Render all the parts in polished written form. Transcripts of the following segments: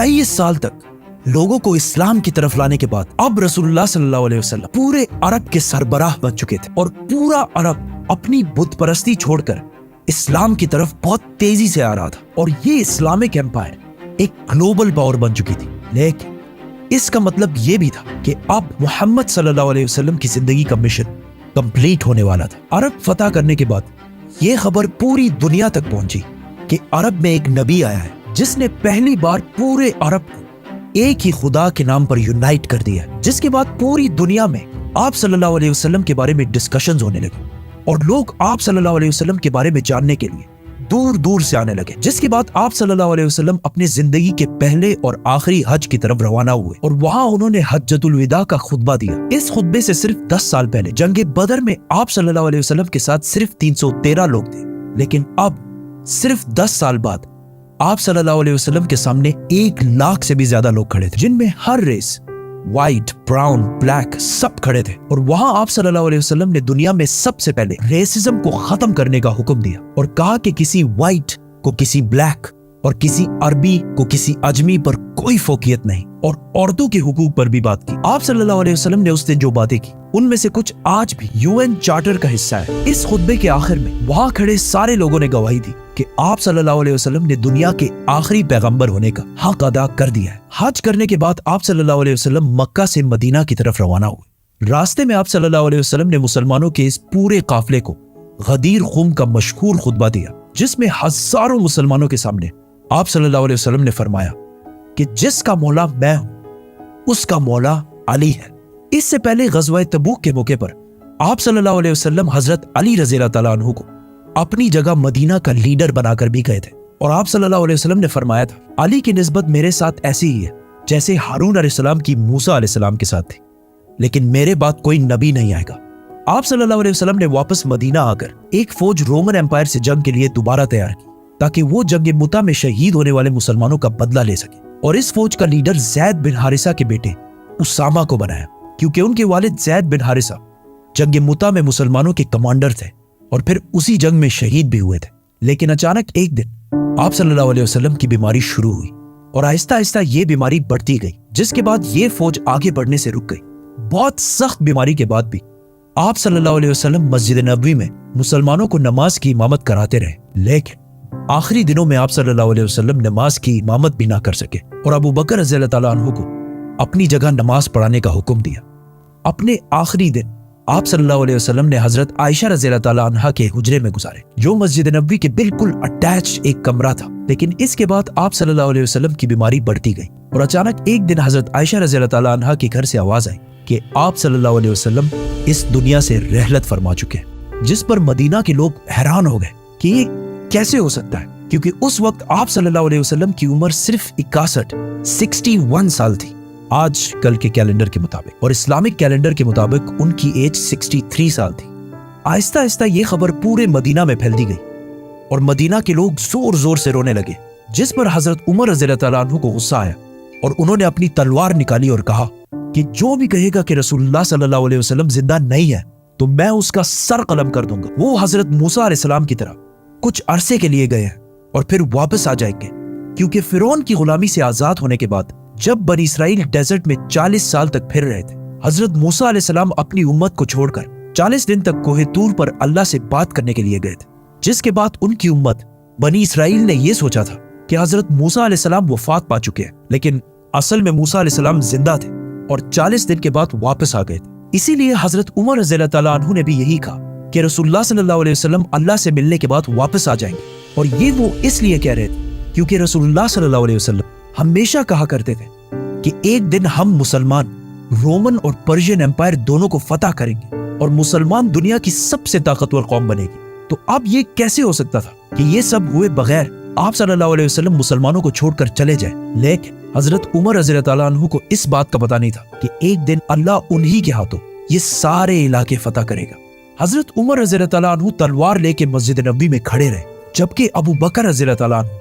23 साल तक लोगों को इस्लाम की तरफ लाने के बाद अब रसूलुल्लाह सल्लल्लाहु अलैहि वसल्लम पूरे अरब के सरबराह बन चुके थे और पूरा अरब अपनी बुत परस्ती छोड़कर इस्लाम की तरफ बहुत तेजी से आ रहा था और ये इस्लामिक एम्पायर एक ग्लोबल पावर बन चुकी थी। लेकिन इसका मतलब ये भी था कि अब मोहम्मद सल्लल्लाहु अलैहि वसल्लम की जिंदगी का मिशन कंप्लीट होने वाला था। अरब फतह करने के बाद ये खबर पूरी दुनिया तक पहुंची कि अरब में एक नबी आया है जिसने पहली बार पूरे अरब को एक ही खुदा के नाम पर यूनाइट कर दिया, जिसके बाद पूरी दुनिया में आप सल्लल्लाहु अलैहि वसल्लम के बारे में डिस्कशंस होने लगे और लोग आप सल्लल्लाहु अलैहि वसल्लम के बारे में जानने के लिए दूर दूर से आने लगे। जिसके बाद आप सल्लल्लाहु अलैहि वसल्लम अपनी जिंदगी के पहले और आखिरी हज की तरफ रवाना हुए और वहां उन्होंने हज्जतुल विदा का खुतबा दिया। इस खुतबे से सिर्फ 10 साल पहले जंगे बदर में आप सल्लल्लाहु अलैहि वसल्लम के साथ सिर्फ 313 लोग थे, लेकिन अब सिर्फ 10 साल बाद आप सल्लल्लाहु अलैहि वसल्लम के सामने 1 लाख से भी ज्यादा लोग खड़े थे, जिनमें हर रेस, व्हाइट, ब्राउन, ब्लैक सब खड़े थे। और वहां आप सल्लल्लाहु अलैहि वसल्लम ने दुनिया में सबसे पहले रेसिज्म को खत्म करने का हुक्म दिया और कहा कि किसी व्हाइट को किसी ब्लैक और किसी अरबी को किसी अजमी पर कोई फोकियत नहीं, और औरतों के हुकूक पर भी बात की। आप सल्लल्लाहु अलैहि वसल्लम ने उस दिन जो बातें की उनमें से कुछ आज भी यूएन चार्टर का हिस्सा है। इस खुतबे के आखिर में वहां खड़े सारे लोगों ने गवाही दी कि आप सल्लल्लाहु अलैहि वसल्लम ने दुनिया के आखिरी पैगंबर होने का हक अदा कर दिया है। हज करने के बाद आप सल्लल्लाहु अलैहि वसल्लम मक्का से मदीना की तरफ रवाना हुए। रास्ते में आप सल्लल्लाहु अलैहि वसल्लम ने मुसलमानों के इस पूरे काफिले को गदीर खुम का मशहूर खुतबा दिया, जिसमें हजारों मुसलमानों के सामने आप सल्लल्लाहु अलैहि वसल्लम ने फरमाया कि जिसका मौला मैं हूं उसका मौला अली है। इससे पहले गज़वा तबूक के मौके पर आप सल्लल्लाहु अलैहि वसल्लम हजरत अली रज़ियल्लाहु ताला अन्हु को अपनी जगह मदीना का लीडर बनाकर भी गए थे और आप सल्लल्लाहु अलैहि वसल्लम ने फरमाया था, अली की निस्बत मेरे साथ ऐसी ही है जैसे हारून अलैहिस्सलाम की मूसा अलैहिस्सलाम के साथ थी, लेकिन मेरे बाद कोई नबी नहीं आएगा। आप सल्लल्लाहु अलैहि वसल्लम ने वापस मदीना आकर एक फौज रोमन एम्पायर से जंग के लिए दोबारा तैयार की ताकि वो जंग मुता में शहीद होने वाले मुसलमानों का बदला ले सके, और इस फौज का लीडर ज़ैद बिन हारिसा के बेटे उसामा को बनाया, क्योंकि उनके वालिद ज़ैद बिन हारिसा जंग मुता में मुसलमानों के कमांडर थे और फिर उसी जंग में शहीद भी हुए थे। लेकिन अचानक एक दिन आप सल्लल्लाहु अलैहि वसल्लम की बीमारी शुरू हुई और आहिस्ता आहिस्ता ये बीमारी बढ़ती गई, जिसके बाद ये फौज आगे बढ़ने से रुक गई। बहुत सख्त बीमारी के बाद भी आप सल्लल्लाहु अलैहि वसल्लम मस्जिद नबवी में मुसलमानों को नमाज की इमामत कराते रहे, लेकिन आखिरी दिनों में आप सल्लल्लाहु अलैहि वसल्लम नमाज की इमामत भी ना कर सके और अबू बकर रज़ियल्लाहु ताला अन्हु को अपनी जगह नमाज पढ़ाने का हुक्म दिया। अपने आखिरी दिन आप सल्लल्लाहु अलैहि वसल्लम ने हजरत आयशा रज़ियल्लाहु ताला अन्हा के हुजरे में गुजारे, जो मस्जिद नबवी के बिल्कुल अटैच एक कमरा था। लेकिन इसके बाद आप सल्लल्लाहु अलैहि वसल्लम की बीमारी बढ़ती गई और अचानक एक दिन हजरत आयशा रज़ियल्लाहु ताला अन्हा के घर से आवाज आई कि आप सल्लल्लाहु अलैहि वसल्लम इस दुनिया से रहलत फरमा चुके हैं, जिस पर मदीना के लोग हैरान हो गए कि ये कैसे हो सकता है, क्योंकि उस वक्त आप सल्लल्लाहु अलैहि वसल्लम की उम्र सिर्फ 61 साल थी आज कल के कैलेंडर के मुताबिक, और इस्लामिक कैलेंडर के मुताबिक उनकी एज 63 साल थी। आहिस्ता आहिस्ता ये खबर पूरे मदीना में फैलती गई और मदीना के लोग जोर जोर से रोने लगे, जिस पर हजरत उमर रज़ियल्लाहु ताला अन्हु को गुस्सा आया और उन्होंने अपनी तलवार निकाली और कहा कि जो भी कहेगा कि रसूलुल्लाह सल्लल्लाहु अलैहि वसल्लम जिंदा नहीं है तो मैं उसका सर कलम कर दूंगा। वो हजरत मूसा अलैहिस्सलाम की तरह कुछ अरसे के लिए गए हैं और फिर वापस आ जाएंगे, क्योंकि फिरौन की गुलामी से आजाद होने के बाद जब बनी इसराइल डेजर्ट में 40 साल तक फिर रहे थे, हजरत मूसा अलैहिस्सलाम अपनी उम्मत को छोड़कर 40 दिन तक कोहे तूर पर अल्लाह से बात करने के लिए गए थे, जिसके बाद उनकी उम्मत बनी इसराइल ने यह सोचा था कि हजरत मूसा अलैहिस्सलाम वफात पा चुके हैं, लेकिन असल में मूसा अलैहिस्सलाम जिंदा थे और 40 दिन के बाद वापस आ गए थे। इसीलिए हजरत उमर रज़ियल्लाहु ताला अन्हु ने भी यही कहा कि रसूलुल्लाह सल्लल्लाहु अलैहि वसल्लम अल्लाह से मिलने के बाद वापस आ जाएंगे, और ये वो इसलिए कह रहे थे क्योंकि रसूलुल्लाह सल्लल्लाहु अलैहि वसल्लम हमेशा कहा करते थे कि एक दिन हम मुसलमान रोमन और पर्शियन एम्पायर दोनों को फतह करेंगे और मुसलमान दुनिया की सबसे ताकतवर कौम बनेगी। तो अब ये कैसे हो सकता था कि ये सब हुए बगैर आप सल्लल्लाहु अलैहि वसल्लम मुसलमानों को छोड़कर चले जाए। लेकिन हजरत उमर रज़ियल्लाहु ताला अन्हु को इस बात का पता नहीं था कि एक दिन अल्लाह उन्हीं के हाथों ये सारे इलाके फतह करेगा। हजरत उमर रज़ियल्लाहु ताला अन्हु तलवार लेके मस्जिद नबवी में खड़े रहे, जबकि अबू बकर रज़ियल्लाहु ताला अन्हु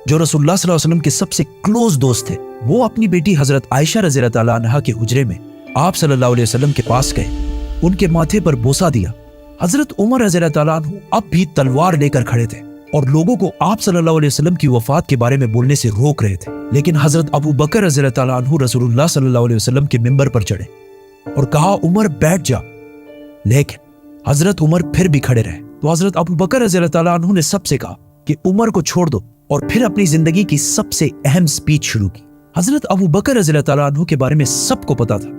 जो रसूलुल्लाह सल्लल्लाहु अलैहि वसल्लम के सबसे क्लोज दोस्त थे, वो अपनी बेटी हजरत आयशा रज़ियल्लाहु ताला अन्हा के हुजरे में आप सल्लल्लाहु अलैहि वसल्लम के पास गए, उनके माथे पर बोसा दिया। हजरत उमर रज़ियल्लाहु ताला अन्हु अब भी तलवार लेकर खड़े थे और लोगों को आप सल्लल्लाहु अलैहि वसल्लम की वफात के बारे में बोलने से रोक रहे थे। लेकिन हजरत अबू बकर रज़ी अल्लाह तआला अन्हु रसूलुल्लाह सल्लल्लाहु अलैहि वसल्लम के मिंबर पर चढ़े और कहा, उमर बैठ जा। लेकिन हजरत उमर फिर भी खड़े रहे। तो हजरत अबू बकर रज़ी अल्लाह तआला अन्हु ने सबसे कहा कि उमर को छोड़ दो, और फिर अपनी जिंदगी की सबसे अहम स्पीच शुरू की। हजरत अबू बकर रज़ी अल्लाह तआला अन्हु के बारे में सबको पता था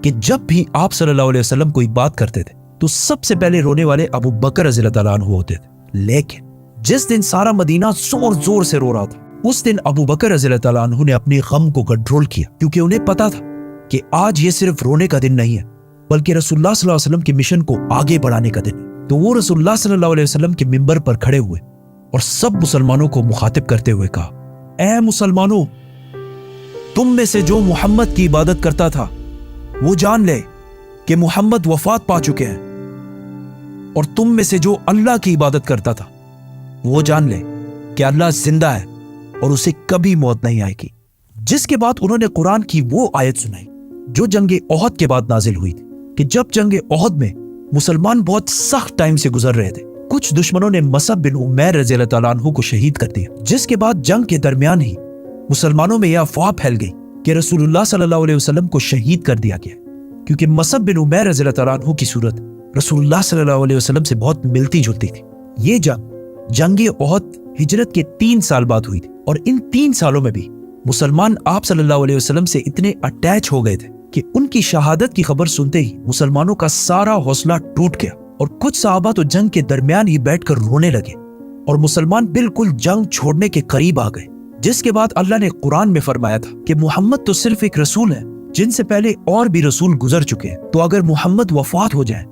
कि जब भी आप सल्लल्लाहु अलैहि वसल्लम कोई बात करते थे तो सबसे पहले रोने वाले अबू बकर रज़ी अल्लाह तआला अन्हु होते थे। लेकिन जिस दिन सारा मदीना जोर जोर से रो रहा था, उस दिन अबू बकर रज़ी अल्लाह तआला अन्हु ने अपने गम को कंट्रोल किया, क्योंकि उन्हें पता था कि आज ये सिर्फ रोने का दिन नहीं है, बल्कि रसूलुल्लाह सल्लल्लाहु अलैहि वसल्लम के मिशन को आगे बढ़ाने का दिन है। तो वो रसूलुल्लाह सल्लल्लाहु अलैहि वसल्लम के मिंबर पर खड़े हुए और सब मुसलमानों को मुखातिब करते हुए कहा, ऐ मुसलमानों, तुम में से जो मोहम्मद की इबादत करता था वो जान ले कि मोहम्मद वफात पा चुके हैं, और तुम में से जो अल्लाह की इबादत करता था वो जान ले कि अल्लाह जिंदा है और उसे कभी मौत नहीं आएगी। जिसके बाद उन्होंने कुरान की वो आयत सुनाई जो जंगे ओहद के बाद नाजिल हुई थी, कि जब जंगे ओहद में मुसलमान बहुत सख्त टाइम से गुजर रहे थे, कुछ दुश्मनों ने मसअब बिन उमैर रज़ी अल्लाह तआला अन्हु को शहीद कर दिया। जिसके बाद जंग के दरमियान ही मुसलमानों में यह अफवाह फैल गई कि रसूलुल्लाह सल्लल्लाहु अलैहि वसल्लम को शहीद कर दिया गया, क्योंकि मसअब बिन उमैर रज़ी अल्लाह तआला अन्हु की सूरत रसूलुल्लाह सल्लल्लाहु अलैहि वसल्लम से बहुत मिलती जुलती थी। ये जंगे ओहद हिजरत के 3 साल बाद हुई थी, और इन 3 सालों में भी मुसलमान आप सल्लल्लाहु अलैहि वसल्लम से इतने अटैच हो गए थे कि उनकी शहादत की खबर सुनते ही मुसलमानों का सारा हौसला टूट गया, और कुछ सहाबा तो जंग के दरमियान ही बैठकर रोने लगे, और मुसलमान बिल्कुल जंग छोड़ने के करीब आ गए। जिसके बाद अल्लाह ने कुरान में फरमाया था कि मोहम्मद तो सिर्फ एक रसूल है, जिनसे पहले और भी रसूल गुजर चुके हैं, तो अगर मोहम्मद वफात हो जाए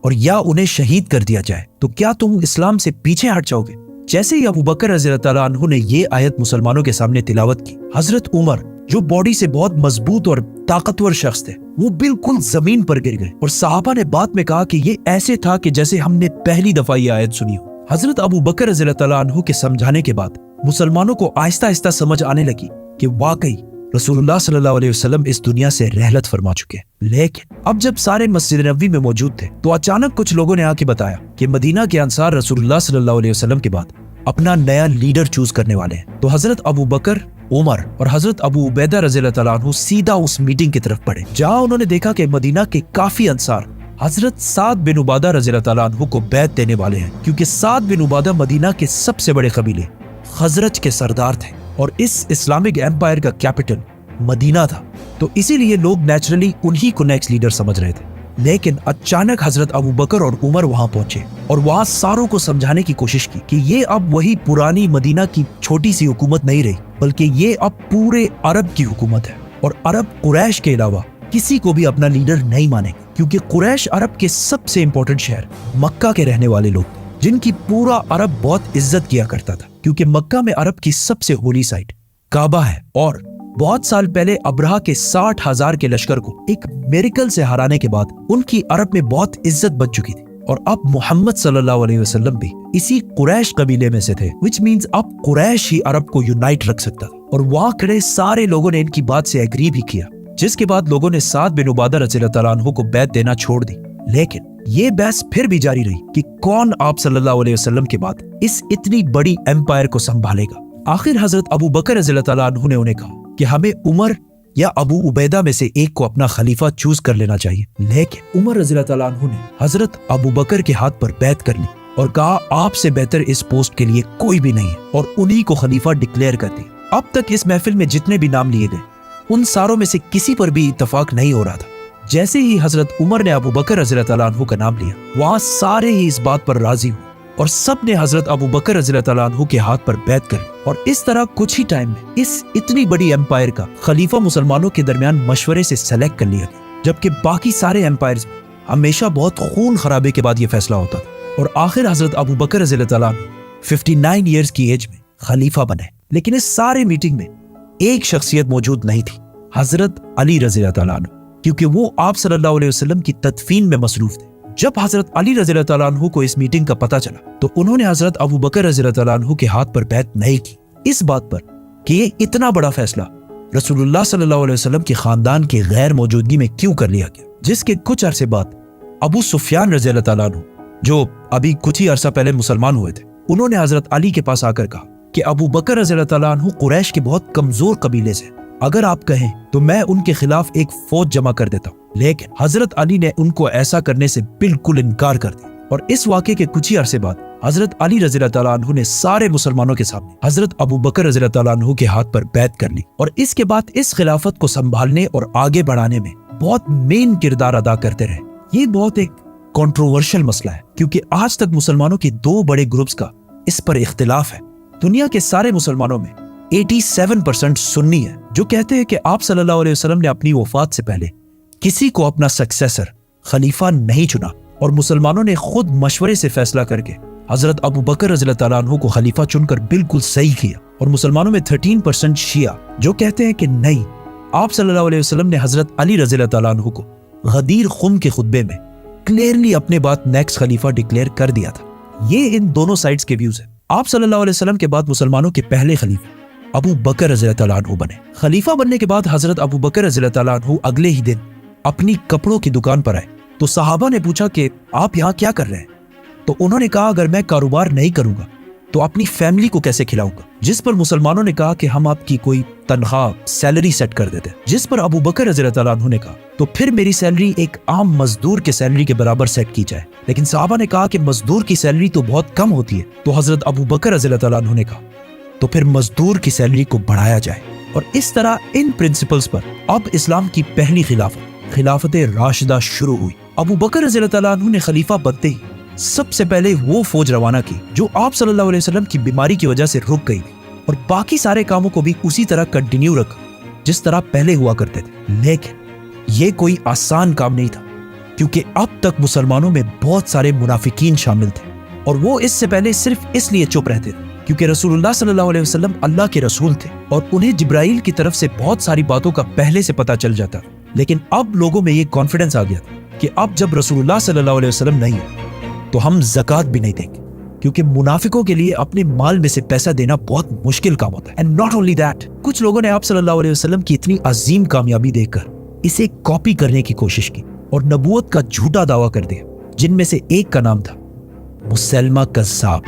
और या उन्हें शहीद कर दिया जाए तो क्या तुम इस्लाम से पीछे हट जाओगे? जैसे ही अबू बकर रज़ी अल्लाह तआला अन्हु ने ये आयत मुसलमानों के सामने तिलावत की, हजरत उमर जो बॉडी से बहुत मजबूत और ताकतवर शख्स थे, वो बिल्कुल जमीन पर गिर गए, और सहाबा ने बाद में कहा कि ये ऐसे था कि जैसे हमने पहली दफा ये आयत सुनी हो। हजरत अबू बकर रज़ी अल्लाह तआला अन्हु के समझाने के बाद मुसलमानों को आहिस्ता आहिस्ता समझ आने लगी कि वाकई रसूलुल्लाह सल्लल्लाहु अलैहि वसल्लम इस दुनिया से रहलत फरमा चुके हैं। लेकिन अब जब सारे मस्जिद नबवी में मौजूद थे, तो अचानक कुछ लोगों ने आके बताया कि मदीना के अंसार रसूलुल्लाह सल्लल्लाहु अलैहि वसल्लम के बाद अपना नया लीडर चूज करने वाले हैं। तो हजरत अबू बकर, उमर और हजरत अबू उबैदा रज़ी अल्लाह तआला अन्हु सीधा उस मीटिंग की तरफ बढ़े, जहां उन्होंने देखा कि मदीना के काफी अंसार हजरत साद बिन उबादा रज़ी अल्लाह तआला अन्हु को बैत देने वाले हैं, क्योंकि साद बिन उबादा मदीना के सबसे बड़े कबीले खजरज के सरदार थे, और इस इस्लामिक एम्पायर का कैपिटल मदीना था। तो इसीलिए लोग नेचुरली उन्हीं को नेक्स्ट लीडर समझ रहे थे। लेकिन अचानक हजरत अबू बकर और उमर वहां पहुंचे और वहां सारों को समझाने की कोशिश की कि ये अब वही पुरानी मदीना की छोटी सी हुकूमत नहीं रही, बल्कि ये अब पूरे अरब की हुकूमत है, और अरब कुरैश के अलावा किसी को भी अपना लीडर नहीं मानेंगे, क्योंकि कुरैश अरब के सबसे इंपॉर्टेंट शहर मक्का के रहने वाले लोग, जिनकी पूरा अरब बहुत इज्जत किया करता था, क्योंकि मक्का में अरब की सबसे होली साइट काबा है। और बहुत साल पहले अब्रहा के 60,000 के लश्कर को एक मिरेकल से हराने के बाद उनकी अरब में बहुत इज्जत बच चुकी थी, और अब मोहम्मद सल्लल्लाहु अलैहि वसल्लम भी इसी कुरैश कबीले में से थे, विच मींस अब कुरैश ही अरब को यूनाइट रख सकता था। और वहां खड़े सारे लोगों ने इनकी बात से एग्री भी किया, जिसके बाद लोगों ने साद बिन उबादा रज़ी अल्लाह तआला अन्हु को बैत देना छोड़ दी। लेकिन ये बहस फिर भी जारी रही कि कौन आप सल्लल्लाहु अलैहि वसल्लम के बाद इस इतनी बड़ी एम्पायर को संभालेगा। आखिर हजरत अबू बकर रज़ी अल्लाह तआला अन्हु ने उन्हें कहा कि हमें उमर या अबू उबैदा में से एक को अपना खलीफा चूज कर लेना चाहिए। लेकिन उमर रज़ी अल्लाह तआला अन्हु ने हजरत अबू बकर के हाथ पर बैत कर ली और कहा, आपसे बेहतर इस पोस्ट के लिए कोई भी नहीं है, और उन्हीं को खलीफा डिक्लेयर कर दी। अब तक इस महफिल में जितने भी नाम लिए गए, उन सारों में से किसी पर भी इत्तेफाक नहीं हो रहा था। जैसे ही हजरत उमर ने अबू बकर रज़ी अल्लाह तआला अन्हु का नाम लिया, वहां सारे ही इस बात पर राजी हुए और सब ने हजरत अबू बकर रज़ी अल्लाह तआला अन्हु के हाथ पर बैत कर ली। और इस तरह कुछ ही टाइम में इस इतनी बड़ी एम्पायर का खलीफा मुसलमानों के दरमियान मशवरे से सेलेक्ट कर लिया गया, जबकि बाकी सारे एम्पायर्स में हमेशा बहुत खून खराबे के बाद यह फैसला होता था। और आखिर हजरत अबू बकर रज़ी अल्लाह तआला अन्हु 59 ईयर्स की एज में खलीफा बने। लेकिन इस सारे मीटिंग में एक शख्सियत मौजूद नहीं थी, हजरत अली रज़ी अल्लाह तआला अन्हु, क्योंकि वो आप सल्लल्लाहु अलैहि वसल्लम की तदफीन में मसरूफ थे। जब हजरत अली रज़ी अल्लाह तआला अन्हु को इस मीटिंग का पता चला, तो उन्होंने हजरत अबू बकर रज़ी अल्लाह तआला अन्हु के हाथ पर बैत नहीं की, इस बात पर कि ये इतना बड़ा फैसला रसूलुल्लाह सल्लल्लाहु अलैहि वसल्लम के खानदान की गैर मौजूदगी में क्यों कर लिया गया। जिसके कुछ अरसे बाद अबू सुफियान रज़ी अल्लाह तआला अन्हु, जो अभी कुछ ही अरसा पहले मुसलमान हुए थे, انہوں نے حضرت علی کے پاس آ کر کہا کہ ابو بکر رضی اللہ تعالیٰ عنہ قریش کے بہت کمزور قبیلے سے، اگر آپ کہیں تو میں ان کے خلاف ایک فوج جمع کر دیتا ہوں۔ لیکن حضرت علی نے ان کو ایسا کرنے سے بالکل انکار کر دیا، اور اس واقعے کے کچھ ہی عرصے بعد حضرت علی رضی اللہ تعالیٰ عنہ نے سارے مسلمانوں کے سامنے حضرت ابو بکر رضی اللہ تعالیٰ عنہ کے ہاتھ پر بیعت کر لی، اور اس کے بعد اس خلافت کو سنبھالنے اور آگے بڑھانے میں بہت مین کردار ادا کرتے رہے۔ یہ بہت ایک کنٹروورشل مسئلہ ہے، کیونکہ آج تک مسلمانوں کے دو بڑے گروپس کا اس پر اختلاف ہے۔ دنیا کے سارے مسلمانوں میں 87% سنی ہے، جو کہتے ہیں کہ آپ صلی اللہ علیہ وسلم نے اپنی وفات سے پہلے کسی کو اپنا سکسیسر خلیفہ نہیں چنا، اور مسلمانوں نے خود مشورے سے فیصلہ کر کے حضرت ابو بکر رضی اللہ تعالیٰ عنہ کو خلیفہ چن کر بالکل صحیح کیا۔ اور مسلمانوں میں 13% شیعہ جو کہتے ہیں کہ نہیں، آپ صلی اللہ علیہ وسلم نے حضرت علی رضی اللہ تعالیٰ عنہ کو غدیر خم کے خطبے میں کلیئرلی اپنے بعد نیکسٹ خلیفہ ڈکلیئر کر دیا تھا۔ یہ ان دونوں سائڈز کے ویوز ہیں۔ آپ صلی اللہ علیہ وسلم کے بعد مسلمانوں کے پہلے خلیفہ ابو بکر رضی اللہ تعالیٰ عنہ بنے۔ خلیفہ بننے کے بعد حضرت ابو بکر رضی اللہ تعالیٰ عنہ اگلے ہی دن اپنی کپڑوں کی دکان پر آئے تو صحابہ نے پوچھا کہ آپ یہاں کیا کر رہے ہیں؟ تو انہوں نے کہا اگر میں کاروبار نہیں کروں گا تو اپنی فیملی کو کیسے کھلاؤں گا؟ جس پر مسلمانوں نے کہا کہ ہم آپ کی کوئی تنخواہ سیلری سیٹ کر دیتے ہیں، جس پر ابو بکر رضی اللہ تعالیٰ عنہ نے کہا تو پھر میری سیلری ایک عام مزدور کے سیلری کے برابر سیٹ کی جائے۔ لیکن صحابہ نے کہا کہ مزدور کی سیلری تو بہت کم ہوتی ہے، تو حضرت ابو بکر رضی اللہ تعالیٰ عنہ نے کہا تو پھر مزدور کی سیلری کو بڑھایا جائے۔ اور اس طرح ان پرنسپلز پر اب اسلام کی پہلی خلافت راشدہ شروع ہوئی۔ ابو بکر رضی اللہ تعالیٰ عنہ نے خلیفہ بنتے ہی سب سے پہلے وہ فوج روانہ کی جو آپ صلی اللہ علیہ وسلم کی بیماری کی وجہ سے رک گئی تھی، اور باقی سارے کاموں کو بھی اسی طرح کنٹینیو رکھا جس طرح پہلے ہوا کرتے تھے۔ لیکن یہ کوئی آسان کام نہیں تھا، کیونکہ اب تک مسلمانوں میں بہت سارے منافقین شامل تھے، اور وہ اس سے پہلے صرف اس لیے چپ رہتے تھے کیونکہ رسول اللہ صلی اللہ علیہ وسلم اللہ کے رسول تھے اور انہیں جبرائیل کی طرف سے بہت ساری باتوں کا پہلے سے پتہ چل جاتا۔ لیکن اب لوگوں میں یہ کانفیڈنس آ گیا تھا کہ اب جب رسول اللہ صلی اللہ علیہ وسلم نہیں تو ہم زکوٰۃ بھی نہیں دیں گے، کیونکہ منافقوں کے لیے اپنے مال میں سے پیسہ دینا بہت مشکل کام ہوتا ہے۔ اینڈ ناٹ اونلی دیٹ، کچھ لوگوں نے آپ صلی اللہ علیہ وسلم کی اتنی عظیم کامیابی دیکھ کر اسے کاپی کرنے کی کوشش کی اور نبوت کا جھوٹا دعویٰ کر دیا، جن میں سے ایک کا نام تھا مسلمہ کذاب۔